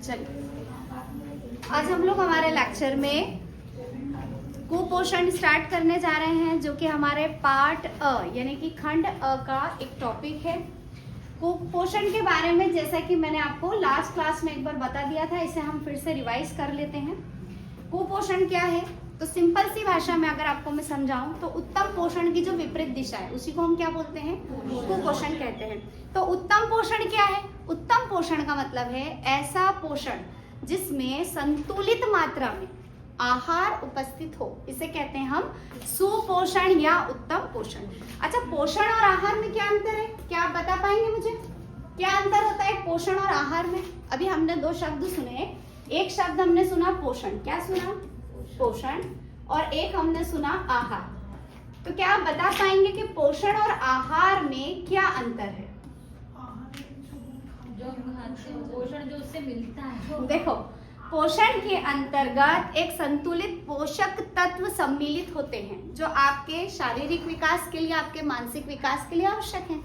चलिए, आज हम लोग हमारे लेक्चर में कुपोषण स्टार्ट करने जा रहे हैं, जो कि हमारे पार्ट अ यानी कि खंड अ का एक टॉपिक है। कुपोषण के बारे में जैसा कि मैंने आपको लास्ट क्लास में एक बार बता दिया था, इसे हम फिर से रिवाइज कर लेते हैं। कुपोषण क्या है? तो सिंपल सी भाषा में अगर आपको मैं समझाऊं तो उत्तम पोषण की जो विपरीत दिशा है उसी को हम क्या बोलते हैं? कुपोषण कहते हैं। तो उत्तम पोषण क्या है? उत्तम पोषण का मतलब है ऐसा पोषण जिसमें संतुलित मात्रा में आहार उपस्थित हो, इसे कहते हैं हम सुपोषण या उत्तम पोषण। अच्छा, पोषण और आहार में क्या अंतर है? क्या आप बता पाएंगे मुझे? क्या अंतर होता है पोषण और आहार में? अभी हमने दो शब्द सुने, एक शब्द हमने सुना पोषण, क्या सुना? पोषण, और एक हमने सुना आहार। तो क्या आप बता पाएंगे कि पोषण और आहार में क्या अंतर है? पोषण जो उससे मिलता है, देखो, पोषण के अंतर्गत एक संतुलित पोषक तत्व सम्मिलित होते हैं जो आपके शारीरिक विकास के लिए, आपके मानसिक विकास के लिए आवश्यक हैं।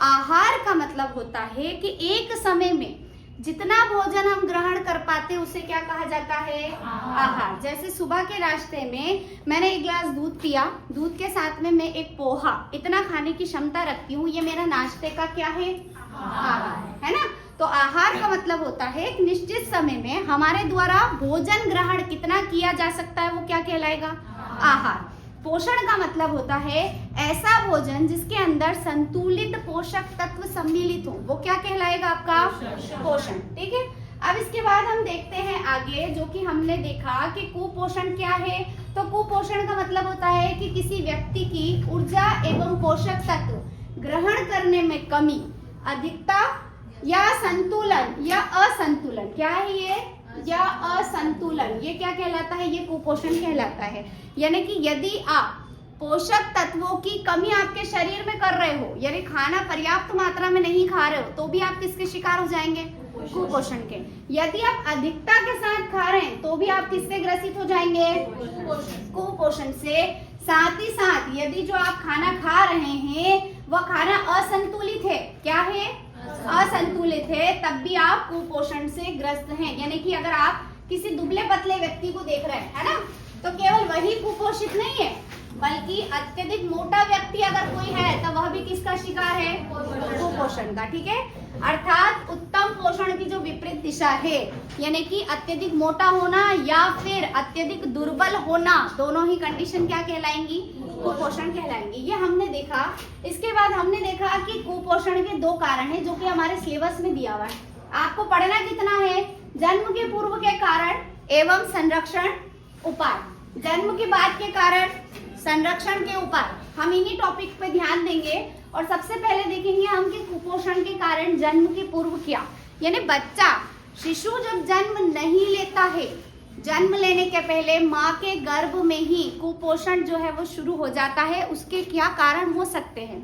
आहार का मतलब होता है कि एक समय में जितना भोजन हम ग्रहण कर पाते उसे क्या कहा जाता है? आहार। जैसे सुबह के नाश्ते में मैंने एक गिलास दूध पिया, दूध के साथ में मैं एक पोहा, इतना खाने की क्षमता रखती हूँ, ये मेरा नाश्ते का क्या है? आहार है ना। तो आहार का मतलब होता है एक निश्चित समय में हमारे द्वारा भोजन ग्रहण कितना किया जा सकता है, वो क्या कहलाएगा? आहार। पोषण का मतलब होता है ऐसा भोजन जिसके अंदर संतुलित पोषक तत्व सम्मिलित हो, वो क्या कहलाएगा? आपका पोषण। ठीक है। अब इसके बाद हम देखते हैं आगे, जो कि हमने देखा कि कुपोषण क्या है। तो कुपोषण का मतलब होता है कि किसी व्यक्ति की ऊर्जा एवं पोषक तत्व ग्रहण करने में कमी, अधिकता या संतुलन या असंतुलन, क्या है ये? या असंतुलन, ये क्या कहलाता है? ये कुपोषण कहलाता है। यानी कि यदि आप पोषक तत्वों की कमी आपके शरीर में कर रहे हो, यानी खाना पर्याप्त मात्रा में नहीं खा रहे हो, तो भी आप किसके शिकार हो जाएंगे? कुपोषण के। यदि आप अधिकता के साथ खा रहे हैं तो भी आप किससे ग्रसित हो जाएंगे? कुपोषण से। साथ ही साथ यदि जो आप खाना खा रहे हैं वह खाना असंतुलित है, क्या है? असंतुलित है, तब भी आप कुपोषण से ग्रस्त हैं। यानी कि अगर आप किसी दुबले पतले व्यक्ति को देख रहे हैं, है ना, तो केवल वही कुपोषित नहीं है, बल्कि अत्यधिक मोटा व्यक्ति अगर कोई है तो वह भी किसका शिकार है? कुपोषण का। ठीक है। अर्थात उत्तम पोषण की जो विपरीत दिशा है, यानी कि अत्यधिक मोटा होना या फिर अत्यधिक दुर्बल होना, दोनों ही कंडीशन क्या कहलाएंगी? कुपोषण कहलाएंगे। ये हमने देखा। इसके बाद हमने देखा कि कुपोषण के दो कारण हैं जो कि हमारे सिलेबस में दिया हुआ है। आपको पढ़ना कितना है? जन्म के पूर्व के कारण एवं संरक्षण उपाय। जन्म के बाद के कारण, संरक्षण के उपाय, हम इन्हीं टॉपिक पे ध्यान देंगे। और सबसे पहले देखेंगे हम कि कुपोषण के कारण जन्म के पूर्व क्या, यानी बच्चा, शिशु जब जन्म नहीं लेता है, जन्म लेने के पहले माँ के गर्भ में ही कुपोषण जो है वो शुरू हो जाता है, उसके क्या कारण हो सकते हैं?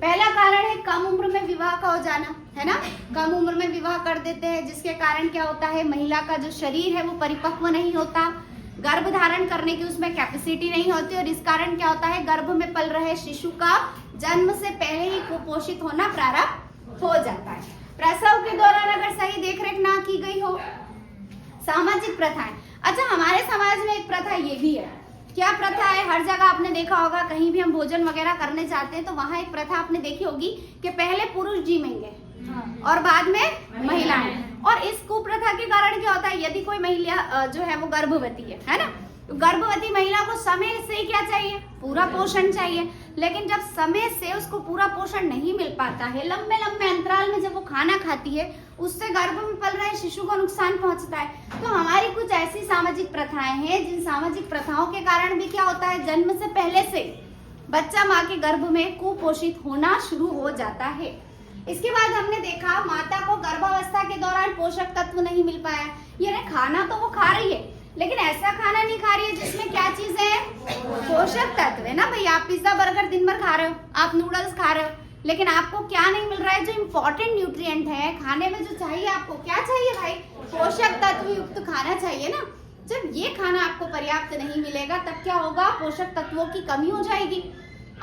पहला कारण है कम उम्र में विवाह का हो जाना, है ना। कम उम्र में विवाह कर देते हैं, जिसके कारण क्या होता है? महिला का जो शरीर है वो परिपक्व नहीं होता, गर्भ धारण करने की उसमें कैपेसिटी नहीं होती, और इस कारण क्या होता है? गर्भ में पल रहे शिशु का जन्म से पहले ही कुपोषित होना प्रारंभ हो जाता है। प्रसव के दौरान अगर सही देखरेख ना की गई हो। सामाजिक प्रथाएं। अच्छा, हमारे समाज में एक प्रथा ये भी है। क्या प्रथा है? हर जगह आपने देखा होगा, कहीं भी हम भोजन वगैरह करने जाते हैं तो वहां एक प्रथा आपने देखी होगी कि पहले पुरुष जिमेंगे और बाद में महिलाएं। और इस कुप्रथा के कारण क्या होता है? यदि कोई महिला जो है वो गर्भवती है ना, तो गर्भवती महिला को समय से क्या चाहिए? पूरा पोषण चाहिए। लेकिन जब समय से उसको पूरा पोषण नहीं मिल पाता है, लंबे लंबे अंतराल में जब वो खाना खाती है, उससे गर्भ में पल रहे शिशु को नुकसान पहुंचता है। तो हमारी कुछ ऐसी सामाजिक प्रथाएं हैं, जिन सामाजिक प्रथाओं के कारण भी क्या होता है? जन्म से पहले से बच्चा माँ के गर्भ में कुपोषित होना शुरू हो जाता है। इसके बाद हमने देखा माता को गर्भावस्था के दौरान पोषक तत्व नहीं मिल पाया। यानी खाना तो वो खा रही है, लेकिन ऐसा खाना नहीं खा रही है जिसमें क्या चीज है? पोषक तत्व, है ना भाई। आप पिज्जा बर्गर दिन भर खा रहे हो, आप नूडल्स खा रहे हो, लेकिन आपको क्या नहीं मिल रहा है? जो इम्पोर्टेंट न्यूट्रिएंट है खाने में, जो चाहिए आपको, क्या चाहिए भाई? पोषक तत्व युक्त खाना चाहिए ना। जब ये खाना आपको पर्याप्त नहीं मिलेगा तब क्या होगा? पोषक तत्वों की कमी हो जाएगी।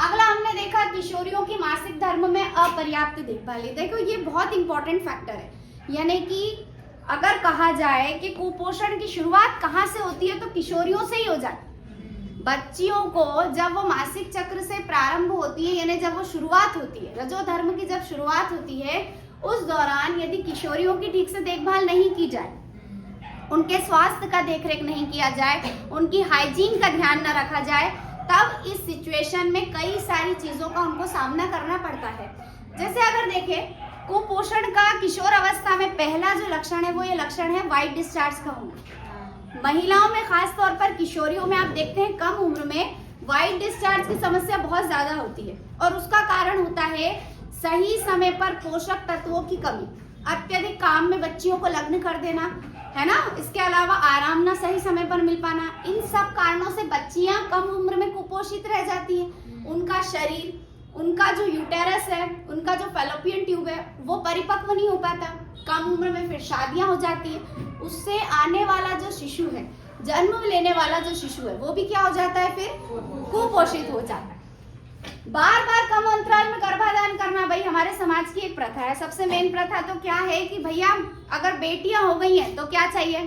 अगला हमने देखा किशोरियों की मासिक धर्म में अपर्याप्त देखभाल। देखो, ये बहुत इंपॉर्टेंट फैक्टर है, यानी कि अगर कहा जाए कि कुपोषण की शुरुआत कहाँ से होती है, तो किशोरियों से ही हो जाती है। बच्चियों को जब वो मासिक चक्र से प्रारंभ होती है, यानी जब वो शुरुआत होती है, रजोधर्म की जब शुरुआत होती है, उस दौरान यदि किशोरियों की ठीक से देखभाल नहीं की जाए, उनके स्वास्थ्य का देखरेख नहीं किया जाए, उनकी हाइजीन का ध्यान न रखा जाए, तब इस सिचुएशन में कई सारी चीजों का उनको सामना करना पड़ता है। जैसे अगर देखें, कुपोषण का किशोर अवस्था में पहला जो लक्षण है वो ये लक्षण है व्हाइट डिस्चार्ज का होना। महिलाओं में खास तौर पर किशोरियों में आप देखते हैं कम उम्र में व्हाइट डिस्चार्ज की समस्या बहुत ज्यादा होती है, और उसका कारण होता है सही समय पर पोषक तत्वों की कमी, अत्यधिक काम में बच्चियों को लग्न कर देना, है ना, इसके अलावा आराम ना सही समय पर मिल पाना, इन सब कारणों से बच्चियां कम उम्र में कुपोषित रह जाती हैं। उनका शरीर, उनका जो यूटेरस है, उनका जो फैलोपियन ट्यूब है, वो परिपक्व नहीं हो पाता। कम उम्र में फिर शादियां हो जाती है, उससे आने वाला जो शिशु है, जन्म लेने वाला जो शिशु है, वो भी क्या हो जाता है, फिर कुपोषित हो जाता है। बार बार कम अंतराल में गर्भाधान करना भाई हमारे समाज की एक प्रथा है। सबसे मेन प्रथा तो क्या है कि भैया अगर बेटियां हो गई हैं तो क्या चाहिए,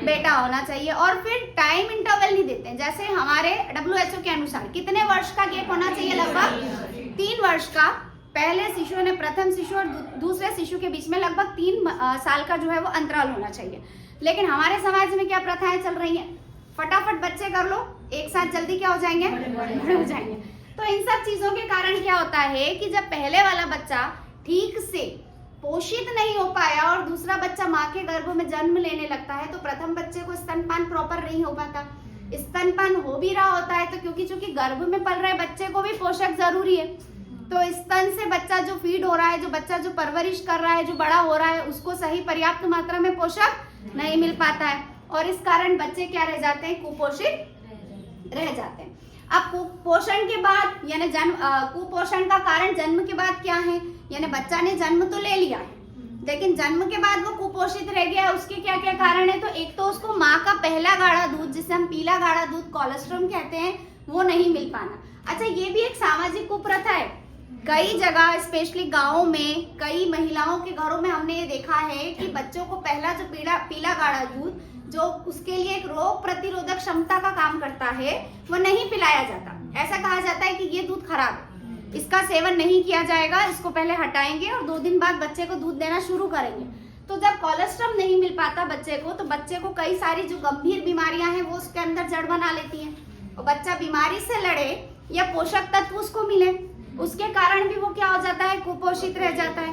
बेटा होना चाहिए, और फिर टाइम इंटरवल नहीं देते हैं। जैसे हमारे WHO के अनुसार कितने वर्ष का गैप होना चाहिए, लगभग 3 वर्ष का। पहले शिशु ने, प्रथम शिशु और दूसरे शिशु के बीच में लगभग 3 साल का जो है वो अंतराल होना चाहिए। लेकिन हमारे समाज में क्या प्रथाएं चल रही हैं, फटाफट बच्चे कर लो, एक साथ जल्दी क्या हो जाएंगे, बड़े हो जाएंगे। तो इन सब चीजों के कारण क्या होता है कि जब पहले वाला बच्चा ठीक से पोषित नहीं हो पाया और दूसरा बच्चा माँ के गर्भ में जन्म लेने लगता है, तो प्रथम बच्चे को स्तनपान प्रॉपर नहीं हो पाता। स्तनपान हो भी रहा होता है तो क्योंकि चूंकि गर्भ में पल रहे बच्चे को भी पोषक जरूरी है, तो स्तन से बच्चा जो फीड हो रहा है, जो बच्चा जो परवरिश कर रहा है, जो बड़ा हो रहा है, उसको सही पर्याप्त मात्रा में पोषक नहीं मिल पाता है, और इस कारण बच्चे क्या रह जाते हैं, कुपोषित रह जाते हैं। अब कुपोषण के बाद यानी कुपोषण का कारण जन्म के बाद क्या है, यानी बच्चा ने जन्म तो ले लिया है, लेकिन जन्म के बाद वो कुपोषित रह गया, उसके क्या क्या कारण है। तो एक तो उसको माँ का पहला गाढ़ा दूध, जिसे हम पीला गाढ़ा दूध कोलेस्ट्रॉम कहते हैं, वो नहीं मिल पाना। अच्छा, ये भी एक सामाजिक कुप्रथा है। कई जगह स्पेशली गाँव में कई महिलाओं के घरों में हमने ये देखा है कि बच्चों को पहला जो पीला गाढ़ा दूध, जो उसके लिए एक रोग प्रतिरोधक क्षमता का काम करता है, वो नहीं पिलाया जाता। ऐसा कहा जाता है कि ये दूध खराब है, इसका सेवन नहीं किया जाएगा, इसको पहले हटाएंगे और 2 दिन बाद बच्चे को दूध देना शुरू करेंगे। तो जब कोलेस्ट्रॉम नहीं मिल पाता बच्चे को, तो बच्चे को कई सारी जो गंभीर बीमारियां हैं वो उसके अंदर जड़ बना लेती हैं, और बच्चा बीमारी से लड़े या पोषक तत्व उसको मिले, उसके कारण भी वो क्या हो जाता है, कुपोषित रह जाता है।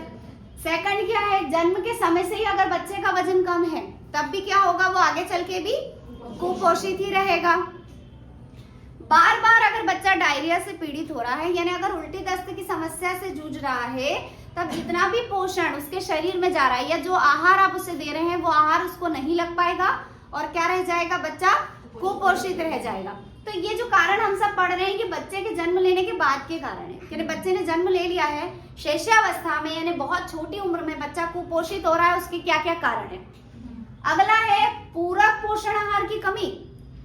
सेकंड क्या है, जन्म के समय से ही अगर बच्चे का वजन कम है तब भी क्या होगा, वो आगे चल के भी कुपोषित ही रहेगा। बार बार अगर बच्चा डायरिया से पीड़ित हो रहा है, यानी अगर उल्टी दस्त की समस्या से जूझ रहा है, तब जितना भी पोषण उसके शरीर में जा रहा है या जो आहार आप उसे दे रहे हैं वो आहार उसको नहीं लग पाएगा, और क्या रह जाएगा, बच्चा कुपोषित रह जाएगा। तो ये जो कारण हम सब पढ़ रहे हैं कि बच्चे के जन्म लेने के बाद के कारण है, यानी बच्चे ने जन्म ले लिया है शैशवावस्था में, यानी बहुत छोटी उम्र में बच्चा कुपोषित हो रहा है, उसके क्या क्या कारण है। अगला है पूरक पोषण आहार की कमी।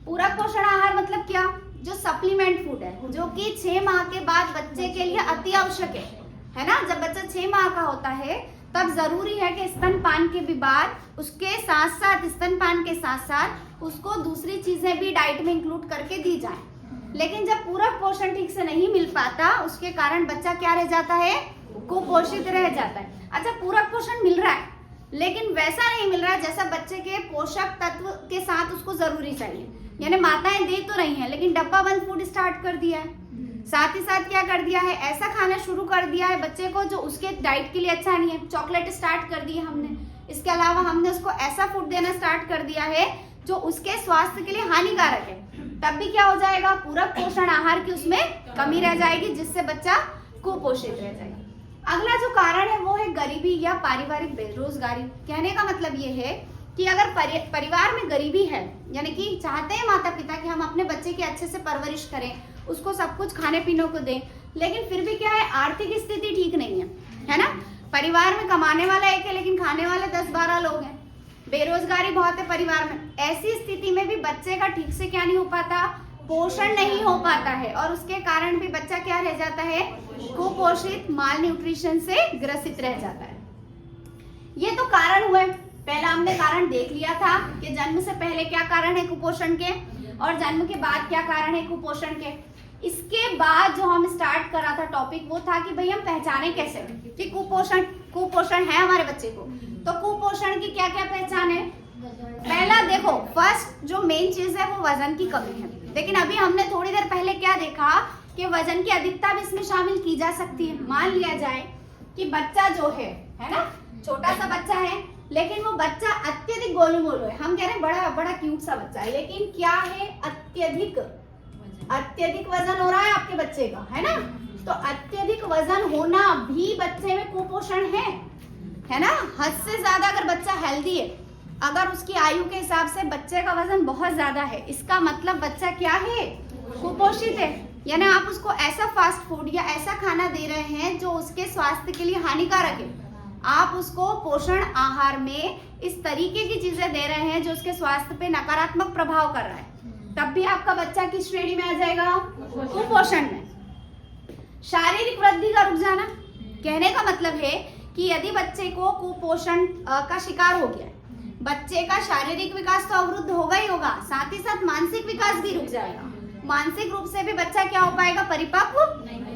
पूरक पोषण आहार मतलब क्या, जो सप्लीमेंट फूड है, जो कि 6 माह के बाद बच्चे के लिए अति आवश्यक है ना। जब बच्चा 6 माह का होता है तब जरूरी है कि स्तनपान के भी बाद उसके साथ साथ, स्तनपान के साथ साथ उसको दूसरी चीजें भी डाइट में इंक्लूड करके दी जाए। लेकिन जब पूरक पोषण ठीक से नहीं मिल पाता, उसके कारण बच्चा क्या रह जाता है, कुपोषित रह जाता है। अच्छा, पूरक पोषण मिल रहा है लेकिन वैसा नहीं मिल रहा है जैसा बच्चे के पोषक तत्व के साथ उसको जरूरी चाहिए। यानी माताएं दे तो रही हैं लेकिन डब्बा बंद फूड स्टार्ट कर दिया है, साथ ही साथ क्या कर दिया है, ऐसा खाना शुरू कर दिया है बच्चे को जो उसके डाइट के लिए अच्छा नहीं है। चॉकलेट स्टार्ट कर दी है हमने, इसके अलावा हमने उसको ऐसा फूड देना स्टार्ट कर दिया है जो उसके स्वास्थ्य के लिए हानिकारक है। तब भी क्या हो जाएगा, पूरक पोषण आहार की उसमें कमी रह जाएगी, जिससे बच्चा कुपोषित रह जाएगा। अगला जो कारण है वो है गरीबी या पारिवारिक बेरोजगारी। कहने का मतलब ये है कि अगर परिवार में गरीबी है, यानी कि चाहते हैं माता पिता कि हम अपने बच्चे की अच्छे से परवरिश करें, उसको सब कुछ खाने पीने को दें, लेकिन फिर भी क्या है, आर्थिक स्थिति ठीक नहीं है ना। परिवार में कमाने वाला एक है लेकिन खाने वाले 10-12 लोग हैं, बेरोजगारी बहुत है परिवार में। ऐसी स्थिति में भी बच्चे का ठीक से क्या नहीं हो पाता, पोषण नहीं हो पाता है, और उसके कारण भी बच्चा क्या रह जाता है, कुपोषित, माल न्यूट्रिशन से ग्रसित रह जाता है। ये तो कारण हुए। पहला हमने कारण देख लिया था कि जन्म से पहले क्या कारण है कुपोषण के और जन्म के बाद क्या कारण है कुपोषण के। इसके बाद जो हम स्टार्ट करा था टॉपिक वो था कि भाई हम पहचाने कैसे कि कुपोषण है हमारे बच्चे को। तो कुपोषण की क्या क्या पहचान है। पहला देखो, फर्स्ट जो मेन चीज है वो वजन की कमी है। लेकिन अभी हमने थोड़ी देर पहले क्या देखा कि वजन की अधिकता भी इसमें शामिल की जा सकती है। मान लिया जाए कि बच्चा जो है ना, छोटा सा बच्चा है लेकिन वो बच्चा अत्यधिक गोलू मोलू है। हम कह रहे हैं बड़ा बड़ा क्यूट सा बच्चा है, लेकिन क्या है, अत्यधिक वजन हो रहा है आपके बच्चे का, है ना। तो अत्यधिक वजन होना भी बच्चे में कुपोषण है ना। हद से ज्यादा अगर बच्चा हेल्दी है, अगर उसकी आयु के हिसाब से बच्चे का वजन बहुत ज्यादा है, इसका मतलब बच्चा क्या है, कुपोषित है। यानी आप उसको ऐसा फास्ट फूड या ऐसा खाना दे रहे हैं जो उसके स्वास्थ्य के लिए हानिकारक है। आप उसको पोषण आहार में इस तरीके की चीजें दे रहे हैं जो उसके स्वास्थ्य पे नकारात्मक प्रभाव कर रहा है, तब भी आपका बच्चा किस श्रेणी में आ जाएगा, कुपोषण में। शारीरिक वृद्धि का रुक जाना, कहने का मतलब है कि यदि बच्चे को कुपोषण का शिकार हो गया, बच्चे का शारीरिक विकास तो अवरुद्ध होगा ही होगा, साथ ही साथ मानसिक विकास भी रुक जाएगा। मानसिक रूप से भी बच्चा क्या हो पाएगा, परिपक्व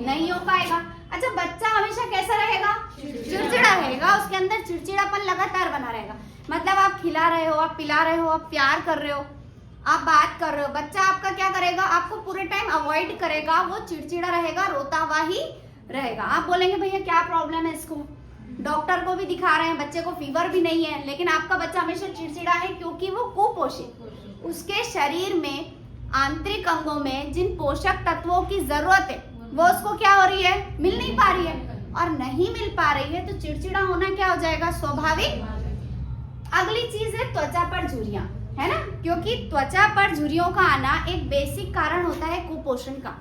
नहीं हो पाएगा। अच्छा, बच्चा हमेशा कैसा रहेगा, चिड़चिड़ा रहेगा, उसके अंदर चिड़चिड़ापन लगातार बना रहेगा। मतलब आप खिला रहे हो, आप पिला रहे हो, आप प्यार कर रहे हो, आप बात कर रहे हो, बच्चा आपका क्या करेगा, आपको पूरे टाइम अवॉइड करेगा, वो चिड़चिड़ा रहेगा, रोता हुआ ही रहेगा। आप बोलेंगे भैया क्या प्रॉब्लम है इसको, डॉक्टर को भी दिखा रहे हैं, बच्चे को फीवर भी नहीं है, लेकिन आपका बच्चा हमेशा चिड़चिड़ा है क्योंकि वो कुपोषित। उसके शरीर में आंतरिक अंगों में जिन पोषक तत्वों की जरूरत है वो उसको क्या हो रही है, मिल नहीं पा रही है, और नहीं मिल पा रही है तो चिड़चिड़ा होना क्या हो जाएगा, स्वाभाविक। अगली चीज है त्वचा पर झुर्रियां, है ना, क्योंकि त्वचा पर झुर्रियों का आना एक बेसिक कारण होता है कुपोषण का।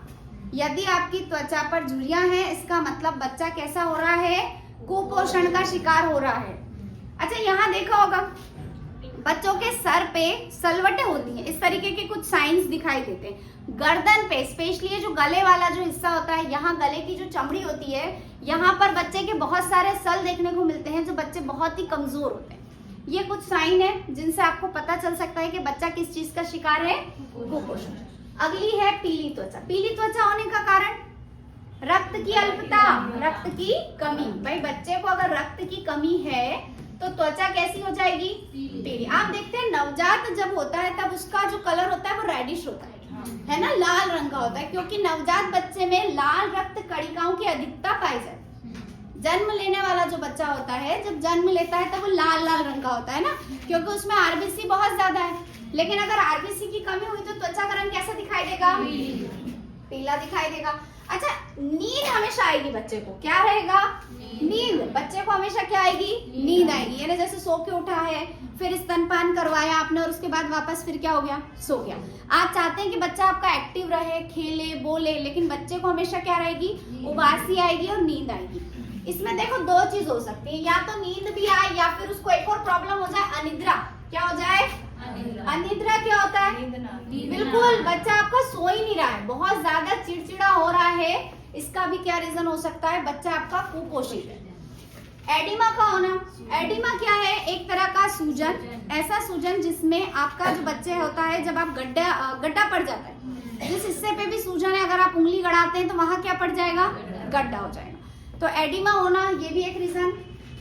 यदि आपकी त्वचा पर झुर्रियां हैं, इसका मतलब बच्चा कैसा हो रहा है, कुपोषण का शिकार हो रहा है। अच्छा, यहाँ देखा होगा बच्चों के सर पे सलवटें होती हैं, इस तरीके के कुछ साइंस दिखाई देते हैं। गर्दन पे स्पेशली ये जो गले वाला जो हिस्सा होता है, यहाँ गले की जो चमड़ी होती है, यहाँ पर बच्चे के बहुत सारे सल देखने को मिलते हैं जो बच्चे बहुत ही कमजोर होते हैं। ये कुछ साइन है जिनसे आपको पता चल सकता है कि बच्चा किस चीज का शिकार है, कुपोषण। अगली है पीली त्वचा। पीली त्वचा होने का कारण रक्त की अल्पता, रक्त की कमी। भाई बच्चे को अगर रक्त की कमी है तो त्वचा कैसी हो जाएगी, पीली। आप देखते हैं नवजात जब होता है तब उसका जो कलर होता है वो रेडिश होता है ना, लाल रंग का होता है, क्योंकि नवजात बच्चे में लाल रक्त कणिकाओं की अधिकता पाई जाती है। जन्म लेने वाला जो बच्चा होता है, जब जन्म लेता है तब वो लाल लाल रंग का होता है ना, क्योंकि उसमें आरबीसी बहुत ज्यादा है। लेकिन अगर आरबीसी की कमी हुई तो त्वचा का रंग कैसा दिखाई देगा, पीला दिखाई देगा। अच्छा, नींद हमेशा आएगी बच्चे को, क्या रहेगा, नींद। बच्चे को हमेशा क्या आएगी, नींद आएगी। यानी जैसे सो के उठा है, फिर स्तनपान करवाया आपने और उसके बाद वापस फिर क्या हो गया, सो गया। आप चाहते हैं कि बच्चा आपका एक्टिव रहे, खेले बोले, लेकिन बच्चे को हमेशा क्या रहेगी, उबासी आएगी और नींद आएगी। इसमें देखो दो चीज हो सकती है, या तो नींद भी आए या फिर उसको एक और प्रॉब्लम हो जाए, अनिद्रा। क्या हो जाए, अनिद्रा क्या होता है, बिल्कुल बच्चा आपका सो ही नहीं रहा है, बहुत ज्यादा चिड़चिड़ा हो रहा है। इसका भी क्या रीजन हो सकता है, बच्चा आपका कुपोषित है। एडिमा का होना, एडिमा क्या है, एक तरह का सूजन, ऐसा सूजन जिसमें आपका जो बच्चे होता है, जब आप गड्ढा पड़ जाता है, जिस हिस्से पे भी सूजन है, अगर आप उंगली गड़ाते हैं तो वहां क्या पड़ जाएगा, गड्ढा हो जाएगा। तो एडिमा होना ये भी एक रीजन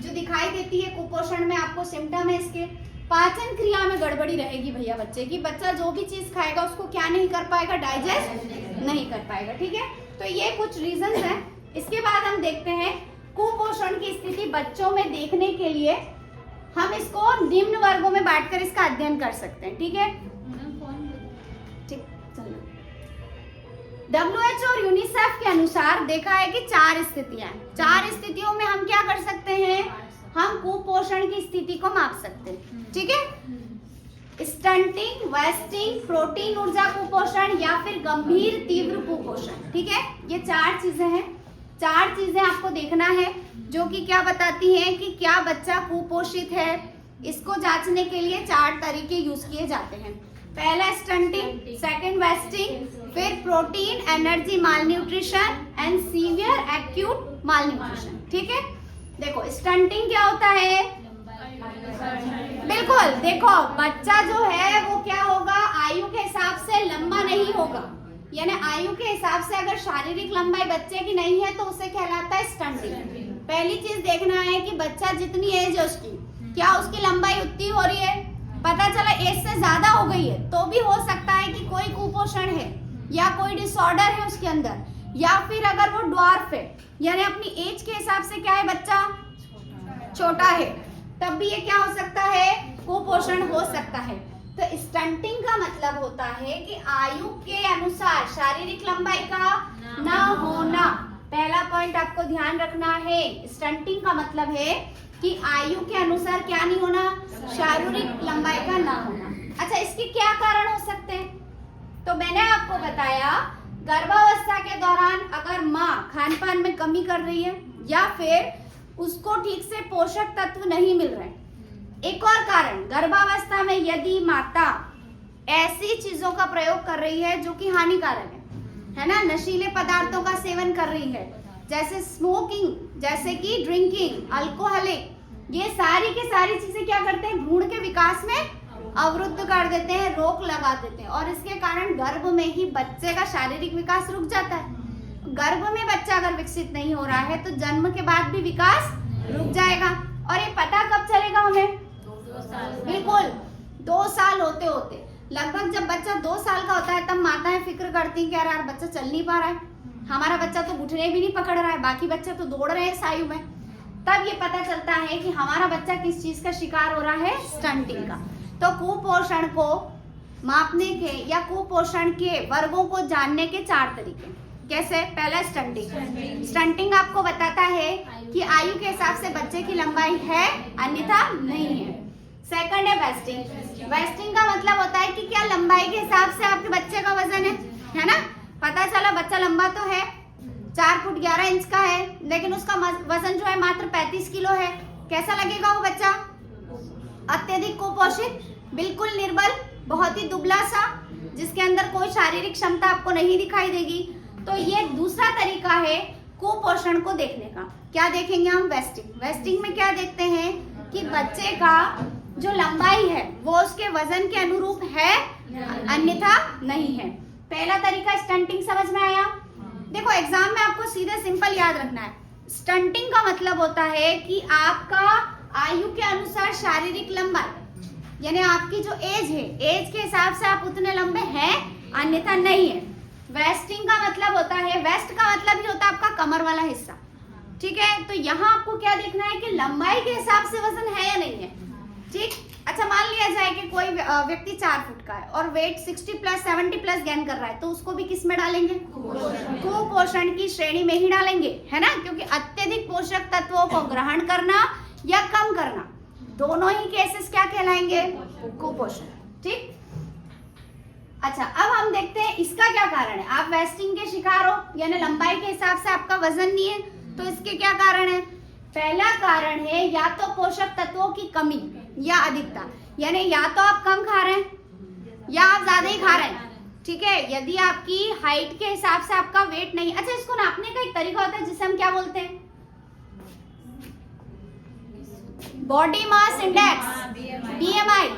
जो दिखाई देती है कुपोषण में। आपको सिम्टम है इसके। पाचन क्रिया में गड़बड़ी रहेगी भैया बच्चे की, बच्चा जो भी चीज खाएगा उसको क्या नहीं कर पाएगा, डाइजेस्ट नहीं कर पाएगा, ठीक है। तो ये कुछ रीजंस हैं। इसके बाद हम देखते हैं कुपोषण की स्थिति बच्चों में देखने के लिए हम इसको निम्न वर्गों में बांटकर इसका अध्ययन कर सकते हैं, ठीक है। ठीक, चलो। WHO और यूनिसेफ के अनुसार देखा है कि 4 स्थितियां हैं। 4 स्थितियों में हम क्या कर सकते हैं, हम कुपोषण की स्थिति को माप सकते हैं, ठीक है। स्टंटिंग, वेस्टिंग, प्रोटीन ऊर्जा कुपोषण या फिर गंभीर तीव्र कुपोषण, ठीक है। ये 4 चीजें हैं। 4 चीजें आपको देखना है जो कि क्या बताती हैं कि क्या बच्चा कुपोषित है। इसको जांचने के लिए 4 तरीके यूज किए जाते हैं। पहला स्टंटिंग, सेकंड वेस्टिंग, फिर protein energy malnutrition and severe acute malnutrition, ठीक है। देखो स्टंटिंग क्या होता है, बिल्कुल, देखो बच्चा जो है वो क्या होगा, आयु के हिसाब से लंबा नहीं होगा, यानी आयु के हिसाब से अगर शारीरिक लंबाई बच्चे की नहीं है तो उसे कहलाता है स्टंटिंग। पहली चीज देखना है कि बच्चा जितनी एज है उसकी, क्या उसकी लंबाई उतनी हो रही है। पता चला एज से ज्यादा हो गई है तो भी हो सकता है कि कोई कुपोषण है या कोई डिसऑर्डर है उसके अंदर, या फिर अगर वो ड्वार्फ है यानी अपनी एज के हिसाब से क्या है बच्चा छोटा है, तब भी ये क्या हो सकता है, कुपोषण हो सकता है। तो स्टंटिंग का मतलब होता है कि आयु के अनुसार शारीरिक लंबाई का ना होना। पहला पॉइंट आपको ध्यान रखना है, स्टंटिंग का मतलब है कि आयु के अनुसार क्या नहीं होना, शारीरिक लंबाई का ना होना। अच्छा, इसके क्या कारण हो सकते हैं? तो मैंने आपको बताया गर्भावस्था के दौरान अगर माँ खान पान में कमी कर रही है या फिर उसको ठीक से पोषक तत्व नहीं मिल रहे। एक और कारण, गर्भावस्था में यदि माता ऐसी चीजों का प्रयोग कर रही है जो कि हानिकारक है ना, नशीले पदार्थों का सेवन कर रही है, जैसे स्मोकिंग, जैसे कि ड्रिंकिंग, अल्कोहलिक, ये सारी की सारी चीजें क्या करते हैं, भ्रूण के विकास में अवरुद्ध कर देते हैं, रोक लगा देते हैं, और इसके कारण गर्भ में ही बच्चे का शारीरिक विकास रुक जाता है। गर्भ में बच्चा अगर विकसित नहीं हो रहा है तो जन्म के बाद भी विकास रुक जाएगा। और ये पता कब चलेगा हमें, बिल्कुल 2 साल होते होते, लगभग जब बच्चा 2 साल का होता है तब माताएं फिक्र करती हैं कि यार बच्चा चल नहीं पा रहा है, हमारा बच्चा तो घुटने भी नहीं पकड़ रहा है, बाकी बच्चे तो दौड़ रहे हैं इस आयु में। तब ये पता चलता है कि हमारा बच्चा किस चीज का शिकार हो रहा है, स्टंटिंग का। तो कुपोषण को मापने के या कुपोषण के वर्गों को जानने के 4 तरीके। कैसे? पहला स्टंटिंग। स्टंटिंग आपको बताता है कि आयु के हिसाब से बच्चे की लंबाई है अन्यथा नहीं है। सेकंड है वेस्टिंग। वेस्टिंग का मतलब होता है कि क्या लंबाई के हिसाब से आपके बच्चे का वजन है ना। पता चला बच्चा लंबा तो है, 4 फुट 11 इंच का है, लेकिन उसका वजन जो है मात्र 35 किलो है। कैसा लगेगा वो बच्चा? अत्यधिक कुपोषित, बिल्कुल निर्बल, बहुत ही दुबला सा, जिसके अंदर कोई शारीरिक क्षमता आपको नहीं दिखाई देगी। तो ये दूसरा तरीका है कुपोषण को देखने का। क्या देखेंगे हम? वेस्टिंग। वेस्टिंग में क्या देखते हैं कि बच्चे का जो लंबाई है वो उसके वजन के अनुरूप है अन्यथा नहीं है। पहला तरीका स्टंटिंग, समझ में आया? देखो एग्जाम में आपको सीधे सिंपल याद रखना है, स्टंटिंग का मतलब होता है कि आपका आयु के अनुसार शारीरिक लंबाई, यानी आपकी जो एज है, एज के हिसाब से आप उतने लंबे हैं अन्यथा नहीं है। वेस्टिंग का मतलब होता है, वेस्ट का मतलब ही होता है आपका कमर वाला हिस्सा, ठीक है। तो यहाँ आपको क्या देखना है कि लंबाई के हिसाब से वजन है या नहीं है, ठीक। अच्छा, मान लिया जाए कि कोई व्यक्ति 4 फुट का है और वेट 60 प्लस 70 प्लस गेन कर रहा है, तो उसको भी किस में डालेंगे? कुपोषण की श्रेणी में ही डालेंगे, है ना, क्योंकि अत्यधिक पोषक तत्वों को ग्रहण करना या कम करना, दोनों ही केसेस क्या कहलाएंगे? कुपोषण, ठीक। अच्छा, अब हम देखते हैं इसका क्या कारण है। आप वेस्टिंग के शिकार हो, यानी लंबाई के हिसाब से आपका वजन नहीं है, तो इसके क्या कारण है? पहला कारण है या तो पोषक तत्वों की कमी या अधिकता, यानी या तो आप कम खा रहे हैं या आप ज्यादा ही खा रहे हैं, ठीक है। यदि आपकी हाइट के हिसाब से आपका वेट नहीं, अच्छा इसको नापने का एक तरीका होता है जिसे हम क्या बोलते हैं? Body mass index, BMI.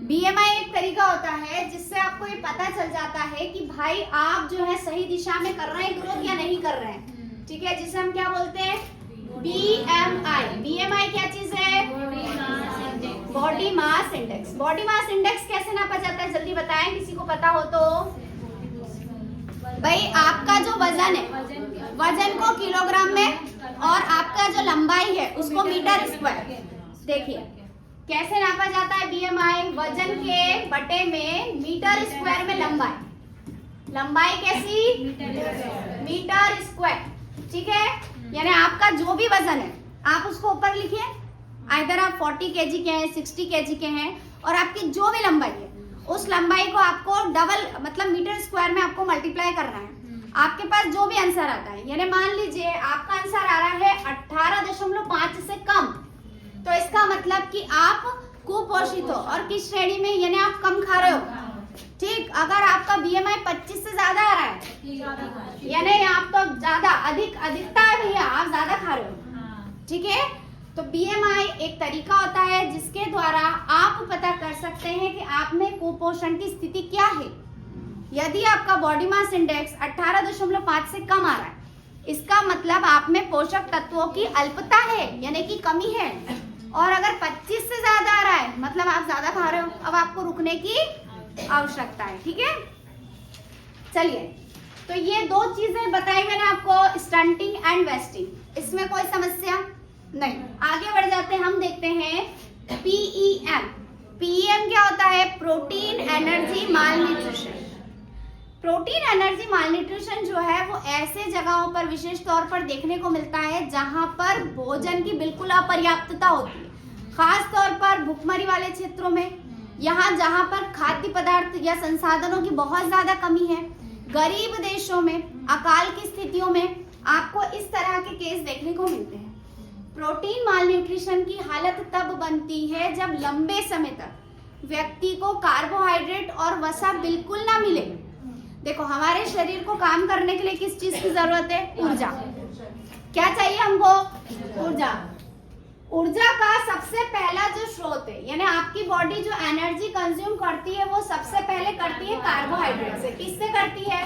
BMI एक तरीका होता है जिससे आपको ये पता चल जाता है कि भाई आप जो है सही दिशा में कर रहे हैं ग्रोथ या नहीं कर रहे हैं, ठीक है, जिसे हम क्या बोलते हैं? बीएमआई। बीएमआई क्या चीज है? Body mass index. Body mass index कैसे नापा जाता है, जल्दी बताएं, किसी को पता हो तो। भाई आपका जो वजन है, वजन को किलोग्राम में, और आपका जो लंबाई है उसको मीटर स्क्वायर। देखिए कैसे नापा जाता है बीएमआई? वजन के बटे में मीटर स्क्वायर में लंबाई। लंबाई कैसी? मीटर स्क्वायर, ठीक है। यानी आपका जो भी वजन है आप उसको ऊपर लिखिए, आइदर आप 40 केजी के हैं, 60 केजी के हैं, और आपकी जो भी लंबाई है उस लंबाई को आपको डबल मतलब मीटर स्क्वायर में आपको मल्टीप्लाई करना है। आपके पास जो भी आंसर आता है, यानी मान लीजिए आपका आंसर आ रहा है 18.5 से कम, तो इसका मतलब कि आप कुपोषित हो, और किस श्रेणी में, यानी आप कम खा रहे हो, ठीक। अगर आपका बीएमआई 25 से ज्यादा आ रहा है, यानी आप तो ज्यादा अधिकता है भैया, आप ज्यादा खा रहे हो, ठीक है। तो तो BMI एक तरीका होता है जिसके द्वारा आप पता कर सकते हैं कि आप में कुपोषण की स्थिति क्या है। यदि आपका बॉडी मास इंडेक्स 18.5 से कम आ रहा है, इसका मतलब आप में पोषक तत्वों की अल्पता है, यानी कि कमी है। और अगर 25 से ज्यादा आ रहा है, मतलब आप ज्यादा खा रहे हो, अब आपको रुकने की आवश्यकता है। ठीक है, चलिए, तो ये दो चीजें बताई मैंने आपको, स्टंटिंग एंड वेस्टिंग। इसमें कोई समस्या नहीं। आगे बढ़ जाते हैं, हम देखते हैं PEM। PEM क्या होता है? Protein energy malnutrition. Protein energy malnutrition जो है वो ऐसे जगहों पर विशेष तौर पर देखने को मिलता है जहां पर भोजन की बिल्कुल अपर्याप्तता होती है, खास तौर पर भूखमरी वाले क्षेत्रों में, यहाँ जहां पर खाद्य पदार्थ या संसाधनों की बहुत ज्यादा कमी है। गरीब देशों में, अकाल की स्थितियों में आपको इस तरह के केस देखने को मिलते हैं। प्रोटीन मालन्यूट्रिशन की हालत तब बनती है जब लंबे समय तक व्यक्ति को कार्बोहाइड्रेट और वसा बिल्कुल ना मिले। देखो, हमारे शरीर को काम करने के लिए किस चीज की जरूरत है? ऊर्जा। क्या चाहिए हमको? ऊर्जा। ऊर्जा का सबसे पहला जो स्रोत है, यानी आपकी बॉडी जो एनर्जी कंज्यूम करती है वो सबसे पहले करती है कार्बोहाइड्रेट से। किससे करती है?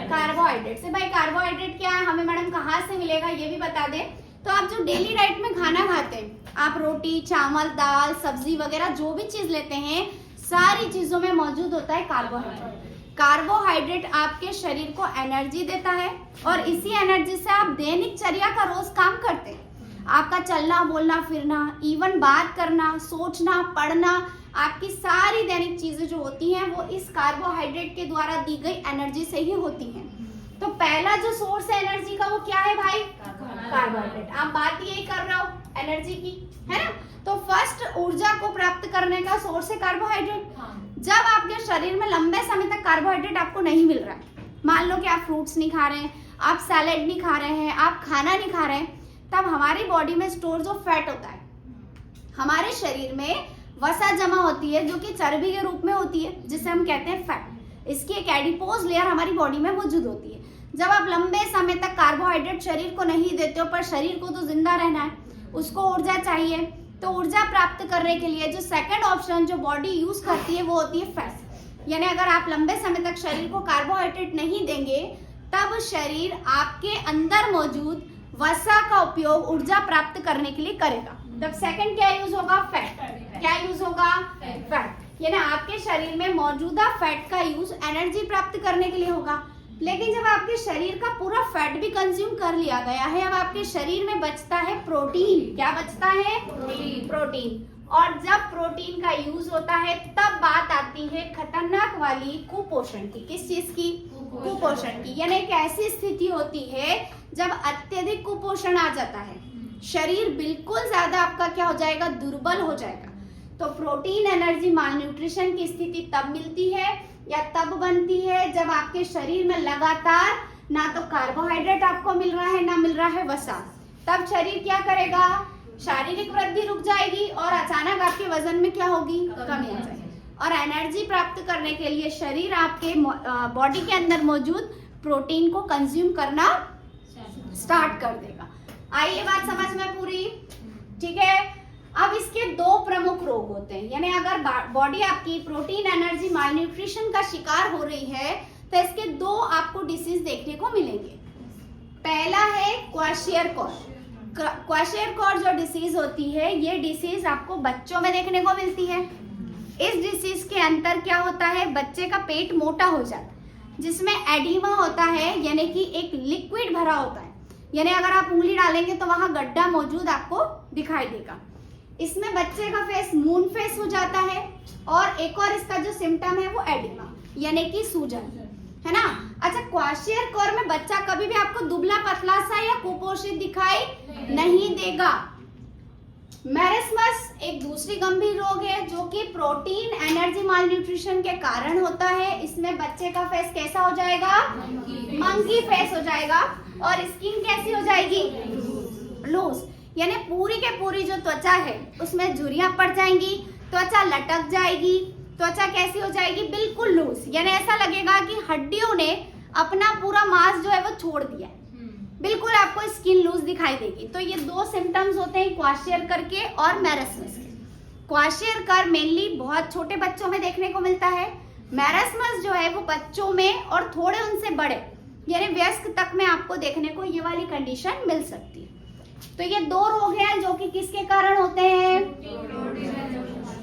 कार्बोहाइड्रेट से। भाई कार्बोहाइड्रेट क्या है, हमें मैडम कहाँ से मिलेगा ये भी बता दे। तो आप जो डेली डाइट में खाना खाते हैं, आप रोटी, चावल, दाल, सब्जी वगैरह जो भी चीज लेते हैं, सारी चीजों में मौजूद होता है कार्बोहाइड्रेट। कार्बोहाइड्रेट आपके शरीर को एनर्जी देता है और इसी एनर्जी से आप दैनिक चर्या का रोज काम करते हैं। आपका चलना, बोलना, फिरना, इवन बात करना, सोचना, पढ़ना, आपकी सारी दैनिक चीजें जो होती हैं वो इस कार्बोहाइड्रेट के द्वारा दी गई एनर्जी से ही होती हैं। तो पहला जो सोर्स है एनर्जी का वो क्या है भाई? कार्बोहाइड्रेट। आप बात यही कर रहे हो एनर्जी की, है ना? तो फर्स्ट ऊर्जा को प्राप्त करने का सोर्स है कार्बोहाइड्रेट। जब आपके शरीर में लंबे समय तक कार्बोहाइड्रेट आपको नहीं मिल रहा है, मान लो कि आप फ्रूट्स नहीं खा रहे हैं, आप सैलेड नहीं खा रहे हैं, आप खाना नहीं खा रहे हैं, तब हमारी बॉडी में स्टोर जो फैट होता है, हमारे शरीर में वसा जमा होती है जो कि चर्बी के रूप में होती है, जिसे हम कहते हैं फैट। इसकी एक एडिपोज लेयर हमारी बॉडी में मौजूद होती है। जब आप लंबे समय तक कार्बोहाइड्रेट शरीर को नहीं देते हो, पर शरीर को तो जिंदा रहना है, उसको ऊर्जा चाहिए, तो ऊर्जा प्राप्त करने के लिए जो सेकंड ऑप्शन जो बॉडी यूज करती है वो होती है फैट। यानी अगर आप लंबे समय तक शरीर को कार्बोहाइड्रेट नहीं देंगे, तब शरीर आपके अंदर मौजूद वसा का उपयोग ऊर्जा प्राप्त करने के लिए करेगा। तब सेकंड क्या यूज होगा? फैट। क्या यूज होगा? फैट। यानी आपके शरीर में मौजूदा फैट का यूज एनर्जी प्राप्त करने के लिए होगा। लेकिन जब आपके शरीर का पूरा फैट भी कंज्यूम कर लिया गया है, अब आपके शरीर में बचता है प्रोटीन। क्या बचता है? प्रोटीन। और जब प्रोटीन का यूज होता है तब बात आती है खतरनाक वाली कुपोषण की। किस चीज की? कुपोषण की। यानी एक ऐसी स्थिति होती है जब अत्यधिक कुपोषण आ जाता है, शरीर बिल्कुल ज्यादा आपका क्या हो जाएगा? दुर्बल हो जाएगा। तो प्रोटीन एनर्जी मालन्यूट्रिशन की स्थिति तब मिलती है या तब बनती है जब आपके शरीर में लगातार ना तो कार्बोहाइड्रेट आपको मिल रहा है, ना मिल रहा है वसा। तब शरीर क्या करेगा? शारीरिक वृद्धि रुक जाएगी और अचानक आपके वजन में क्या होगी? कमी आ जाएगी। और एनर्जी प्राप्त करने के लिए शरीर आपके बॉडी के अंदर मौजूद प्रोटीन को कंज्यूम करना स्टार्ट कर देगा। आइए बात समझ में पूरी, ठीक है? अब इसके दो प्रमुख रोग होते हैं, यानी अगर बॉडी आपकी प्रोटीन एनर्जी मालन्यूट्रिशन का शिकार हो रही है तो इसके दो आपको डिसीज देखने को मिलेंगे। पहला है क्वाशियरकॉर। क्वाशियरकॉर जो डिसीज होती है, ये डिसीज आपको बच्चों में देखने को मिलती है। इस डिसीज के अंदर क्या होता है? बच्चे का पेट मोटा हो जाता है, जिसमें एडिमा होता है, यानी कि एक लिक्विड भरा होता है। यानी अगर आप उंगली डालेंगे तो वहां गड्ढा मौजूद आपको दिखाई देगा। इसमें बच्चे का फेस मून फेस हो जाता है। और एक और इसका जो सिम्टम है वो एडिमा, यानी कि सूजन, है ना? अच्छा, क्वाशियरकॉर में बच्चा कभी भी आपको दुबला पतला सा या कुपोषित दिखाई नहीं देगा। मैरिस्मस एक दूसरी गंभीर रोग है जो कि प्रोटीन एनर्जी मालन्यूट्रिशन के कारण होता है। इसमें बच्चे का फेस कैसा हो जाएगा? मंकी फेस हो जाएगा। और स्किन कैसी हो जाएगी? लूज, यानी पूरी के पूरी जो त्वचा है उसमें झुर्रियां पड़ जाएंगी, त्वचा लटक जाएगी, त्वचा कैसी हो जाएगी? बिल्कुल लूज, यानी ऐसा लगेगा कि हड्डियों ने अपना पूरा मांस जो है वो छोड़ दिया है। बिल्कुल आपको स्किन लूज दिखाई देगी। तो ये दो सिम्टम्स होते हैं क्वाशियरकर के और मैरस्मस के। क्वाशियरकर मेनली बहुत छोटे बच्चों में देखने को मिलता है, मैरस्मस जो है वो बच्चों में और थोड़े उनसे बड़े यानी वयस्क तक में आपको देखने को ये वाली कंडीशन मिल सकती है। तो ये दो रोग हैं जो कि किसके कारण होते हैं?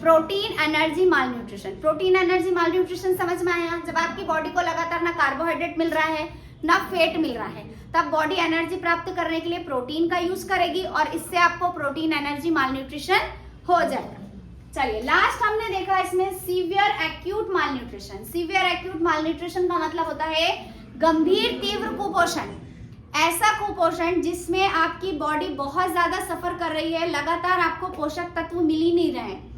Protein energy malnutrition. Protein energy malnutrition समझ में आया? जब आपकी बॉडी को लगातार ना कार्बोहाइड्रेट मिल रहा है ना फैट मिल रहा है, तब बॉडी एनर्जी प्राप्त करने के लिए प्रोटीन का यूज करेगी और इससे आपको प्रोटीन एनर्जी मालन्यूट्रिशन हो जाएगा। चलिए लास्ट हमने देखा इसमें severe acute malnutrition. Severe acute malnutrition का मतलब होता है गंभीर तीव्र कुपोषण। ऐसा कुपोषण जिसमें आपकी बॉडी बहुत ज्यादा सफर कर रही है, लगातार आपको पोषक तत्व मिल ही नहीं रहे हैं।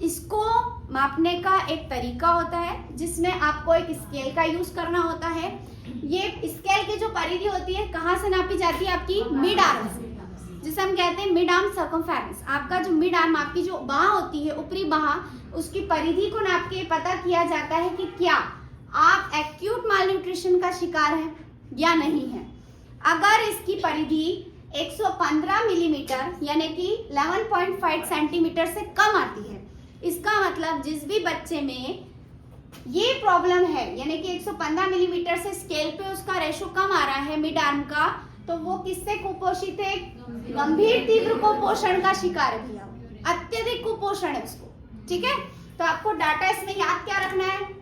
इसको मापने का एक तरीका होता है जिसमें आपको एक स्केल का यूज करना होता है। ये स्केल की जो परिधि होती है कहाँ से नापी जाती है? आपकी मिड आर्म से, जिसे हम कहते हैं मिड आर्म सर्कमफेरेंस। आपका जो मिड आर्म, आपकी जो बाह होती है, ऊपरी बाह, उसकी परिधि को नाप के पता किया जाता है कि क्या आप एक्यूट मालन्यूट्रिशन का शिकार हैं या नहीं है। अगर इसकी परिधि 115 मिलीमीटर यानी कि 11.5 सेंटीमीटर से कम आती है, इसका मतलब जिस भी बच्चे में ये प्रॉब्लम है यानी कि 115 मिलीमीटर से स्केल पे उसका रेशो कम आ रहा है मिड आर्म का, तो वो किससे कुपोषित है? गंभीर तीव्र कुपोषण का शिकार है भैया, अत्यधिक कुपोषण है उसको। ठीक है, तो आपको डाटा इसमें याद क्या रखना है?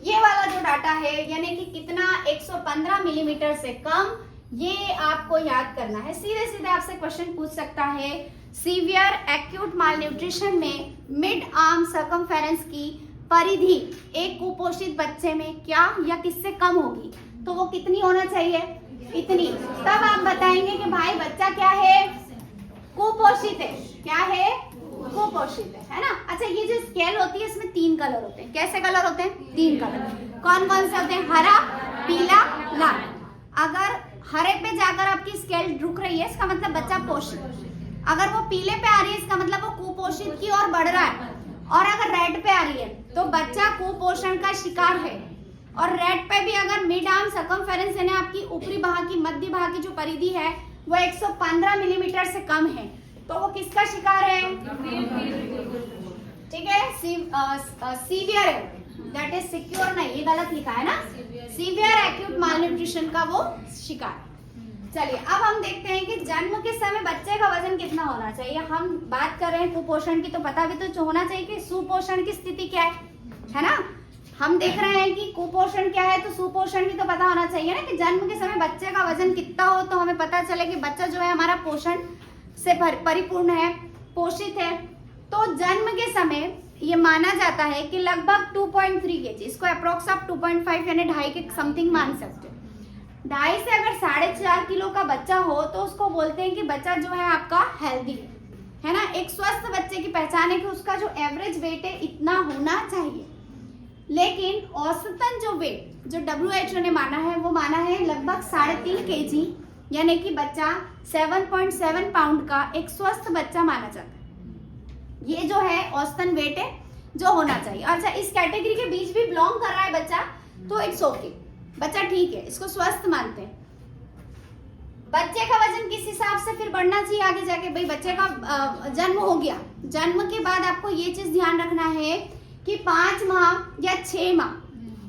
ये वाला जो डाटा है यानी कि कितना 115 मिलीमीटर से कम, ये आपको याद करना है। सीधे सीधे आपसे क्वेश्चन पूछ सकता है सीवियर एक्यूट मालन्यूट्रिशन में मिड आर्म सर्कमफेरेंस की परिधि एक कुपोषित बच्चे में क्या या किससे कम होगी, तो वो कितनी होना चाहिए? इतनी। तब आप बताएंगे कि भाई बच्चा क्या है? कुपोषित है। क्या है? कुपोषित है ना। अच्छा, ये जो स्केल होती है इसमें 3 कलर होते हैं। कैसे कलर होते हैं? 3 कलर। कौन कौन से होते हैं? हरा, पीला, लाल। अगर हरे पे जाकर आपकी स्केल रुक रही है इसका मतलब बच्चा पोषित। अगर वो पीले पे आ रही है इसका मतलब वो कुपोषित की ओर बढ़ रहा है। और अगर रेड पे आ रही है तो बच्चा कुपोषण का शिकार है। और रेड पे भी अगर मिड आर्म सर्कमफेरेंस यानी आपकी ऊपरी बाह की, मध्य बाह की जो परिधि है वो 115 मिलीमीटर से कम है, तो वो किसका शिकार है? ठीक है, सीवियर है, दैट इज सिक्योर नहीं, ये गलत लिखा है ना। सीवियर एक्यूट मालन्यूट्रिशन का वो शिकार। चलिए अब हम देखते हैं कि जन्म के समय बच्चे का वजन कितना होना चाहिए। हम बात कर रहे हैं कुपोषण की, तो पता भी तो होना चाहिए कि सुपोषण की स्थिति क्या है ना। हम देख रहे हैं कि कुपोषण क्या है, तो सुपोषण भी तो पता होना चाहिए ना कि जन्म के समय बच्चे का वजन कितना हो, तो हमें पता चले कि बच्चा जो है हमारा पोषण से परिपूर्ण है, पोषित है। तो जन्म के समय ये माना जाता है कि लगभग 2.3 केजी, इसको अप्रोक्स आप 2.5 यानी 2.5 के समथिंग मान सकते हो। 2.5 से अगर 4.5 किलो का बच्चा हो तो उसको बोलते हैं कि बच्चा जो है आपका हेल्दी है ना। एक स्वस्थ बच्चे की पहचान है कि उसका जो एवरेज वेट है इतना होना चाहिए। लेकिन औसतन जो वेट जो WHO ने माना है वो माना है लगभग 3.5 केजी, यानी कि बच्चा 7.7 पाउंड का एक स्वस्थ बच्चा माना जाता है। ये जो है औसतन वेट है जो होना चाहिए। अच्छा, इस कैटेगरी के बीच भी बिलोंग कर रहा है बच्चा तो इट्स ओके, बच्चा ठीक है, इसको स्वस्थ मानते हैं। बच्चे का वजन किस हिसाब से फिर बढ़ना चाहिए आगे जाके? भाई बच्चे का जन्म हो गया, जन्म के बाद आपको ये चीज ध्यान रखना है कि 5 माह या 6 माह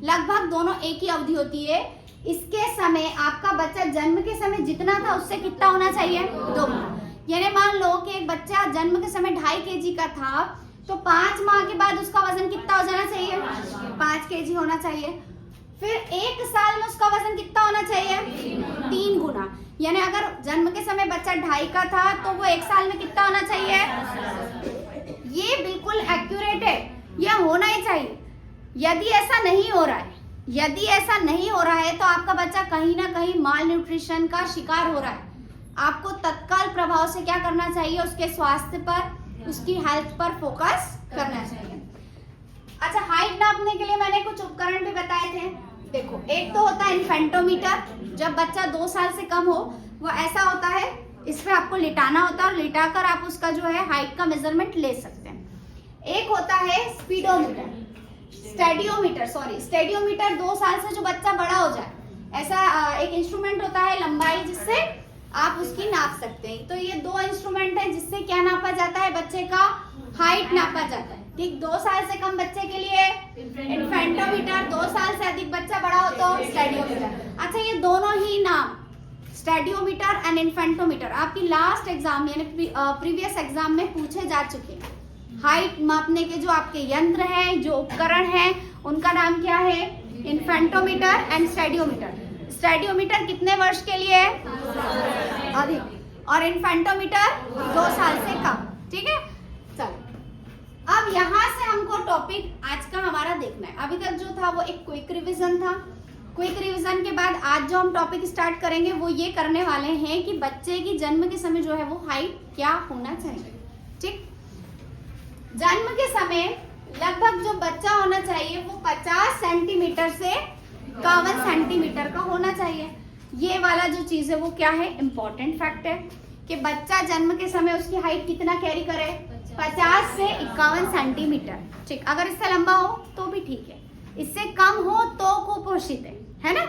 लगभग दोनों एक ही अवधि होती है। इसके समय आपका बच्चा जन्म के समय जितना था उससे कितना होना चाहिए? 2 गुना। यानी मान लो कि एक बच्चा जन्म के समय 2.5 केजी का था तो 5 माह के बाद उसका वजन कितना हो जाना चाहिए? 5 केजी होना चाहिए। फिर 1 साल में उसका वजन कितना होना चाहिए? 3 गुना। यानी अगर जन्म के समय बच्चा 2.5 का था तो वो 1 साल में कितना होना चाहिए? ये बिल्कुल एक्यूरेट है, यह होना ही चाहिए। यदि ऐसा नहीं हो रहा है, यदि ऐसा नहीं हो रहा है तो आपका बच्चा कहीं ना कहीं माल न्यूट्रिशन का शिकार हो रहा है। आपको तत्काल प्रभाव से क्या करना चाहिए? उसके स्वास्थ्य पर, उसकी हेल्थ पर फोकस करना चाहिए। अच्छा, हाइट नापने के लिए मैंने कुछ उपकरण भी बताए थे। देखो, एक तो होता है इन्फेंटोमीटर, जब बच्चा 2 साल से कम हो, वो ऐसा होता है, इस पे आपको लिटाना होता है और लिटाकर आप उसका जो है हाइट का मेजरमेंट ले सकते हैं। एक होता है स्टेडियोमीटर 2 साल से जो बच्चा बड़ा हो जाए, ऐसा एक इंस्ट्रूमेंट होता है लंबाई, जिससे आप उसकी नाप सकते हैं। तो ये 2 इंस्ट्रूमेंट है जिससे क्या नापा जाता है, बच्चे का हाइट नापा जाता है। ठीक, 2 साल से कम बच्चे के लिए इन्फेंटोमीटर, 2 साल से अधिक बच्चा बड़ा हो तो स्टेडियोमीटर। अच्छा, ये दोनों ही नाम स्टेडियोमीटर एंड इन्फेंटोमीटर आपकी लास्ट एग्जाम यानी प्रीवियस एग्जाम में पूछे जा चुके हैं। हाइट मापने के जो आपके यंत्र हैं, जो उपकरण हैं, उनका नाम क्या है, इन्फेंटोमीटर एंड स्टेडियोमीटर। स्टेडियोमीटर कितने वर्ष के लिए अधिक और इन्फेंटोमीटर 2 साल से कम। ठीक है, चलो अब यहाँ से हमको टॉपिक आज का हमारा देखना है। अभी तक जो था वो एक क्विक रिवीजन था। क्विक रिवीजन के बाद आज जो हम टॉपिक स्टार्ट करेंगे वो ये करने वाले हैं कि बच्चे की जन्म के समय जो है वो हाइट क्या होना चाहिए। ठीक, जन्म के समय लगभग जो बच्चा होना चाहिए वो 50 सेंटीमीटर से 51 सेंटीमीटर का होना चाहिए। ये वाला जो चीज है वो क्या है, इम्पोर्टेंट फैक्ट है कि बच्चा जन्म के समय उसकी हाइट कितना कैरी करे, 50 से 51 सेंटीमीटर। ठीक, अगर इससे लंबा हो तो भी ठीक है, इससे कम हो तो कुपोषित है ना।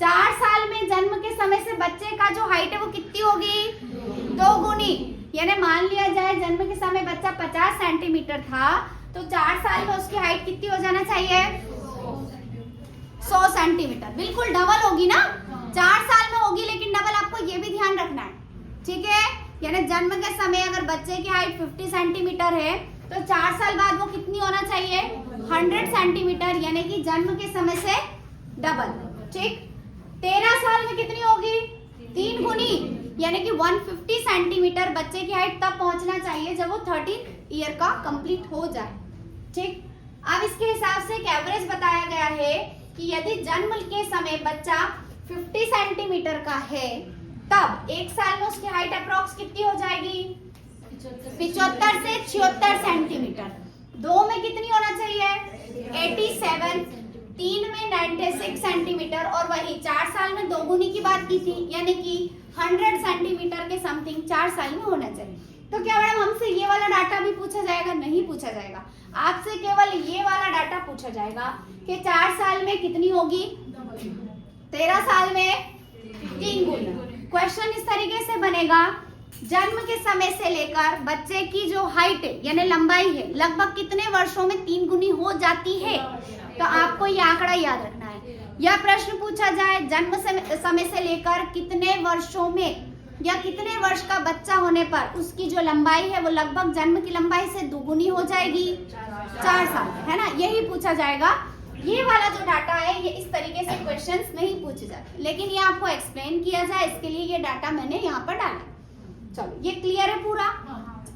4 साल में जन्म के समय से बच्चे का जो हाइट है वो कितनी होगी, 2 गुनी। यानी मान लिया जाए जन्म के समय बच्चा 50 सेंटीमीटर था तो 4 साल में उसकी हाइट कितनी हो जाना चाहिए, 100 सेंटीमीटर। बिल्कुल डबल होगी ना, 4 साल में होगी, लेकिन डबल आपको ये भी ध्यान रखना है। ठीक है, यानी जन्म के समय अगर बच्चे की हाइट 50 सेंटीमीटर है तो 4 साल बाद वो कितनी होना चाहिए, 100 सेंटीमीटर, यानी कि जन्म के समय से डबल। ठीक, 13 साल में कितनी होगी, 3 गुनी, यानी कि 150 सेंटीमीटर बच्चे की हाइट तब पहुंचना चाहिए जब वो 13 ईयर का कंप्लीट हो जाए। ठीक, अब इसके हिसाब से एक एवरेज बताया गया है कि यदि जन्म के समय बच्चा 50 सेंटीमीटर का है तब 1 साल में उसकी हाइट अप्रोक्स कितनी हो जाएगी, 75 से 76 सेंटीमीटर। 2 में कितनी होना चाहिए, 87, 3 में 96 सेंटीमीटर, और वही 4 साल में 2 गुनी की बात की थी, यानी कि 100 सेंटीमीटर के समथिंग 4 साल में होना चाहिए। तो क्या मैडम हमसे ये वाला डाटा भी पूछा जाएगा, नहीं पूछा जाएगा। आपसे केवल ये वाला डाटा पूछा जाएगा कि 4 साल में कितनी होगी, 13 साल में 3 गुना। क्वेश्चन इस तरीके से बनेगा, जन्म के समय से लेकर बच्चे की जो हाइट है यानी लंबाई है लगभग कितने वर्षों में 3 गुनी हो जाती है। तो आपको ये आंकड़ा याद रखना है। यह प्रश्न पूछा जाए जन्म समय से लेकर कितने वर्षों में या कितने वर्ष का बच्चा होने पर उसकी जो लंबाई है वो लगभग जन्म की लंबाई से 2 गुनी हो जाएगी, 4 साल में, है ना, यही पूछा जाएगा। ये वाला जो डाटा है ये इस तरीके से क्वेश्चंस नहीं पूछे जाते, लेकिन ये आपको एक्सप्लेन किया जाए इसके लिए ये डाटा मैंने यहाँ पर डाला। चलो ये क्लियर है पूरा,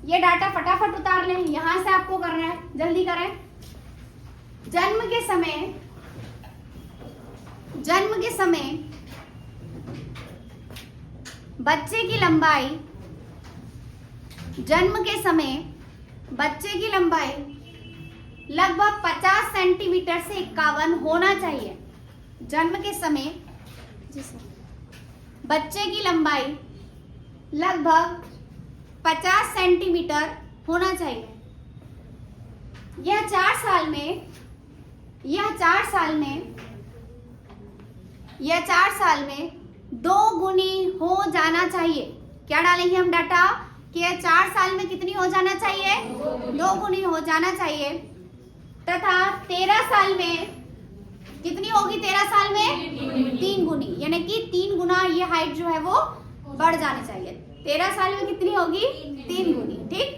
ये डाटा फटाफट उतार लें, यहाँ से आपको करना है, जल्दी करें। जन्म के समय बच्चे की लंबाई, जन्म के समय बच्चे की लंबाई लगभग 50 सेंटीमीटर से 51 होना चाहिए। जन्म के समय बच्चे की लंबाई लगभग 50 सेंटीमीटर होना चाहिए। यह 4 साल में 2 गुनी हो जाना चाहिए। क्या डालेंगे हम डाटा कि यह 4 साल में कितनी हो जाना चाहिए, 2 गुनी हो जाना चाहिए, तथा 13 साल में कितनी होगी, 13 साल में 3 गुनी, यानी कि 3 गुना ये हाइट जो है वो बढ़ जानी चाहिए। 13 साल में कितनी होगी, 3 गुनी। ठीक,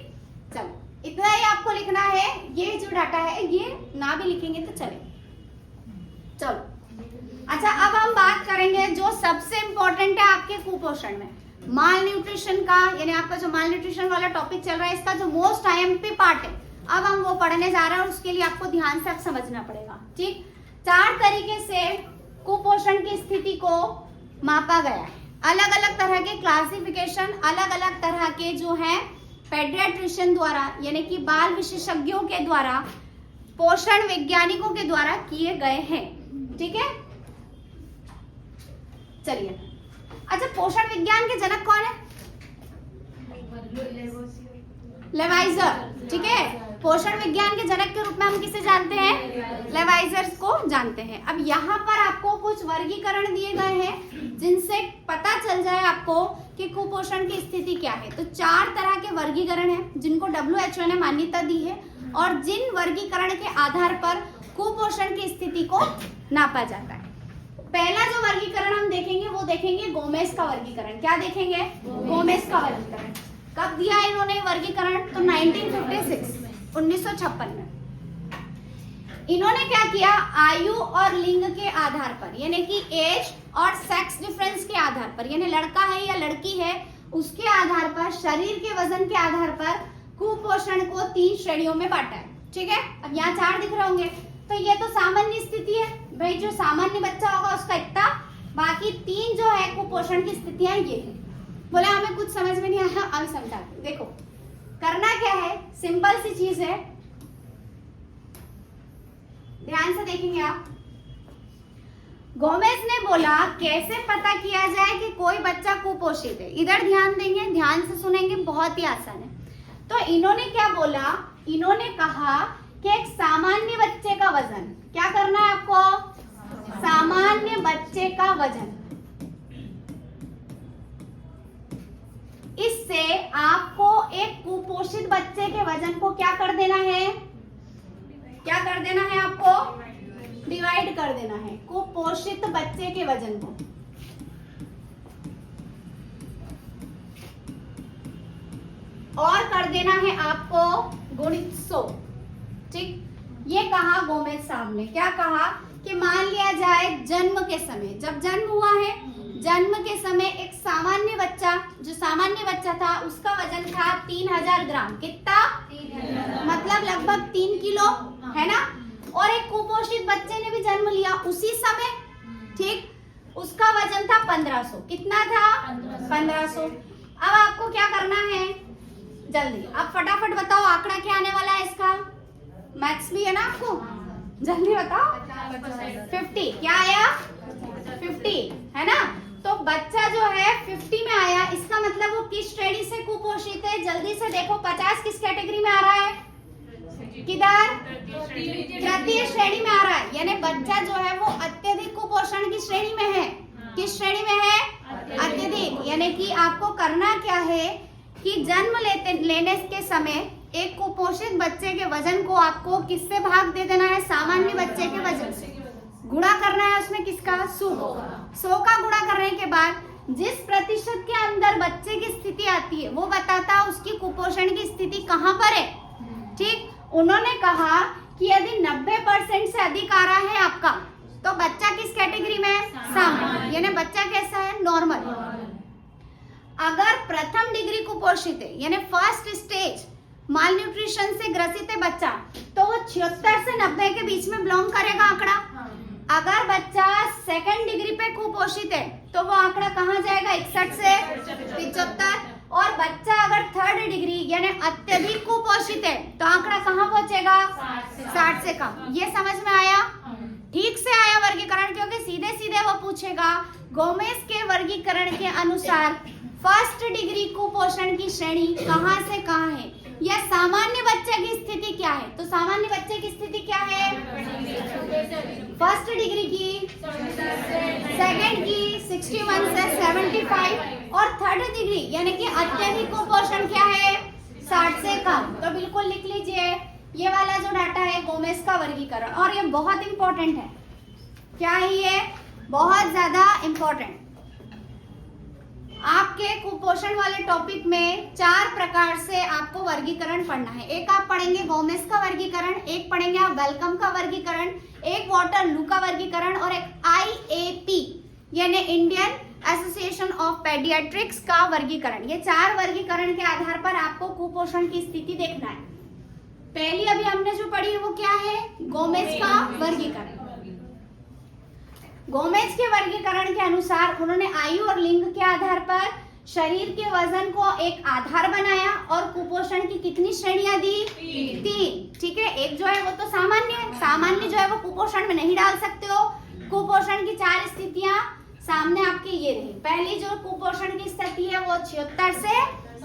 चलो इतना ही आपको लिखना है। ये जो डाटा है ये ना भी लिखेंगे तो चले। चलो अच्छा, अब हम बात करेंगे जो सबसे इम्पोर्टेंट है आपके कुपोषण में, माल न्यूट्रिशन का, यानी आपका जो माल न्यूट्रिशन वाला टॉपिक चल रहा है इसका जो मोस्ट IMP पार्ट है, अब हम वो पढ़ने जा रहे हैं और उसके लिए आपको ध्यान से अब समझना पड़ेगा। ठीक, 4 तरीके से कुपोषण की स्थिति को मापा गया है। अलग अलग तरह के क्लासिफिकेशन अलग अलग तरह के जो है पेडियाट्रिशियन द्वारा यानी कि बाल विशेषज्ञों के द्वारा, पोषण वैज्ञानिकों के द्वारा किए गए हैं। ठीक है, चलिए। अच्छा, पोषण विज्ञान के जनक कौन है, लेवाइजर। ठीक है, पोषण विज्ञान के जनक के रूप में हम किसे जानते हैं? लेवाइजर्स को जानते हैं। अब यहाँ पर आपको कुछ वर्गीकरण दिए गए हैं जिनसे पता चल जाए आपको कि कुपोषण की स्थिति क्या है। तो 4 तरह के वर्गीकरण हैं जिनको WHO ने मान्यता दी है और जिन वर्गीकरण के आधार पर कुपोषण की स्थिति को नापा जाता है। पहला जो वर्गीकरण हम देखेंगे वो देखेंगे गोमेज का वर्गीकरण। क्या देखेंगे? गोमेज का वर्गीकरण। कब दिया है इन्होंने वर्गीकरण? तो 1956 में। इन्होंने क्या किया? आयु और लिंग के आधार पर, यानी कि एज और सेक्स डिफरेंस के आधार पर, यानी लड़का है या लड़की है उसके आधार पर, शरीर के वजन के आधार पर कुपोषण को 3 श्रेणियों में बांटा है। ठीक है, अब यहाँ 4 दिख रहे होंगे। तो ये तो सामान्य स्थिति है भाई, जो सामान्य बच्चा होगा उसका इतना, बाकी 3 जो है कुपोषण की स्थितियां ये है। बोले हमें कुछ समझ में नहीं आया, अब समझाते हैं। देखो करना क्या है, सिंपल सी चीज है, ध्यान से देखेंगे आप। गोमेज ने बोला कैसे पता किया जाए कि कोई बच्चा कुपोषित है। इधर ध्यान देंगे, ध्यान से सुनेंगे, बहुत ही आसान है। तो इन्होंने क्या बोला? इन्होंने कहा कि एक सामान्य बच्चे का वजन, क्या करना है आपको? सामान्य बच्चे का वजन, इससे आपको एक कुपोषित बच्चे के वजन को क्या कर देना है? क्या कर देना है आपको? डिवाइड कर देना है कुपोषित बच्चे के वजन को। और कर देना है आपको गुणित 100। ठीक, ये कहा गोमेज साहब ने। क्या कहा कि मान लिया जाए जन्म के समय, जब जन्म हुआ है, जन्म के समय एक सामान्य बच्चा, जो सामान्य बच्चा था उसका वजन था 3000 ग्राम। कितना? 3000, मतलब लगभग 3 किलो, है ना। और एक कुपोषित बच्चे ने भी जन्म लिया उसी समय, ठीक, उसका वजन था 1500। कितना था? 1500। अब आपको क्या करना है? जल्दी अब फटाफट बताओ आंकड़ा क्या आने वाला है इसका? मैथ्स भी है ना आपको, जल्दी बताओ। 50। क्या आया? 50, है ना। तो बच्चा जो है 50 में आया, इसका मतलब वो किस श्रेणी से कुपोषित है? जल्दी से देखो, 50 किस कैटेगरी में आ रहा है? किधर? तृतीय श्रेणी में आ रहा है, यानी बच्चा जो है वो अत्यधिक कुपोषण की श्रेणी में है। किस श्रेणी में है? अत्यधिक। यानी कि आपको करना क्या है कि जन्म लेने के समय एक कुपोषित बच्चे के वजन को आपको किससे भाग दे देना है? सामान्य बच्चे के वजन से। गुणा करना है उसमें किसका? 100 का गुणा करने के बाद जिस प्रतिशत के अंदर बच्चे की स्थिति आती है वो बताता है उसकी कुपोषण की स्थिति कहाँ पर है। ठीक, उन्होंने कहा कि यदि 90% से अधिक आ रहा है आपका, तो बच्चा किस कैटेगरी में है? सामान्य, यानी बच्चा कैसा है? नॉर्मल। अगर प्रथम डिग्री कुपोषित है, यानी फर्स्ट स्टेज माल न्यूट्रिशन से ग्रसित है बच्चा, तो वो 76 से 90 के बीच में बिलोंग करेगा आंकड़ा। अगर बच्चा सेकंड डिग्री पे कुपोषित है तो वो आंकड़ा कहाँ जाएगा? 61 से 75। और बच्चा अगर थर्ड डिग्री यानी अत्यधिक कुपोषित है तो आंकड़ा कहाँ पहुंचेगा? 60 से कम। ये समझ में आया? ठीक से आया वर्गीकरण, क्योंकि सीधे सीधे वो पूछेगा गोमेज के वर्गीकरण के अनुसार फर्स्ट डिग्री कुपोषण की श्रेणी कहाँ से कहाँ है, या सामान्य बच्चे की स्थिति क्या है। तो सामान्य बच्चे की स्थिति क्या है? फर्स्ट डिग्री की, सेकंड की 61 से 75, और थर्ड डिग्री यानी कि अत्यधिक कुपोषण क्या है? 60 से कम। तो बिल्कुल लिख लीजिए, ये वाला जो डाटा है गोमेज का वर्गीकरण, और ये बहुत इंपॉर्टेंट है। क्या है ये? बहुत ज्यादा इंपॉर्टेंट। आपके कुपोषण वाले टॉपिक में 4 प्रकार से आपको वर्गीकरण पढ़ना है। एक आप पढ़ेंगे गोमेज का वर्गीकरण, एक पढ़ेंगे आप वेलकम का वर्गीकरण, एक वाटरलू का वर्गीकरण, और एक IAP यानी इंडियन एसोसिएशन ऑफ पेडियाट्रिक्स का वर्गीकरण। ये 4 वर्गीकरण के आधार पर आपको कुपोषण की स्थिति देखना है। पहली अभी हमने जो पढ़ी है वो क्या है? गोमेज का वर्गीकरण। गोमेज के वर्गीकरण के अनुसार उन्होंने आयु और लिंग के आधार पर शरीर के वजन को एक आधार बनाया और कुपोषण की कितनी श्रेणियां दी? 3। ठीक है, एक जो है वो तो सामान्य है, सामान्य जो है वो कुपोषण में नहीं डाल सकते हो। कुपोषण की 4 स्थितियां सामने आपके ये रही। पहली जो कुपोषण की स्थिति है वो 76 से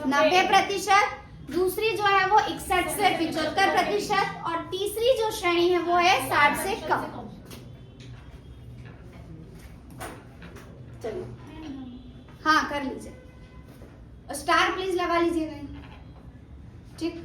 90%, दूसरी जो है वो 61 से 75% और तीसरी जो श्रेणी है वो है 60 से कम। चलिए हाँ कर लीजिए, स्टार प्लीज लगा लीजिएगा, ठीक।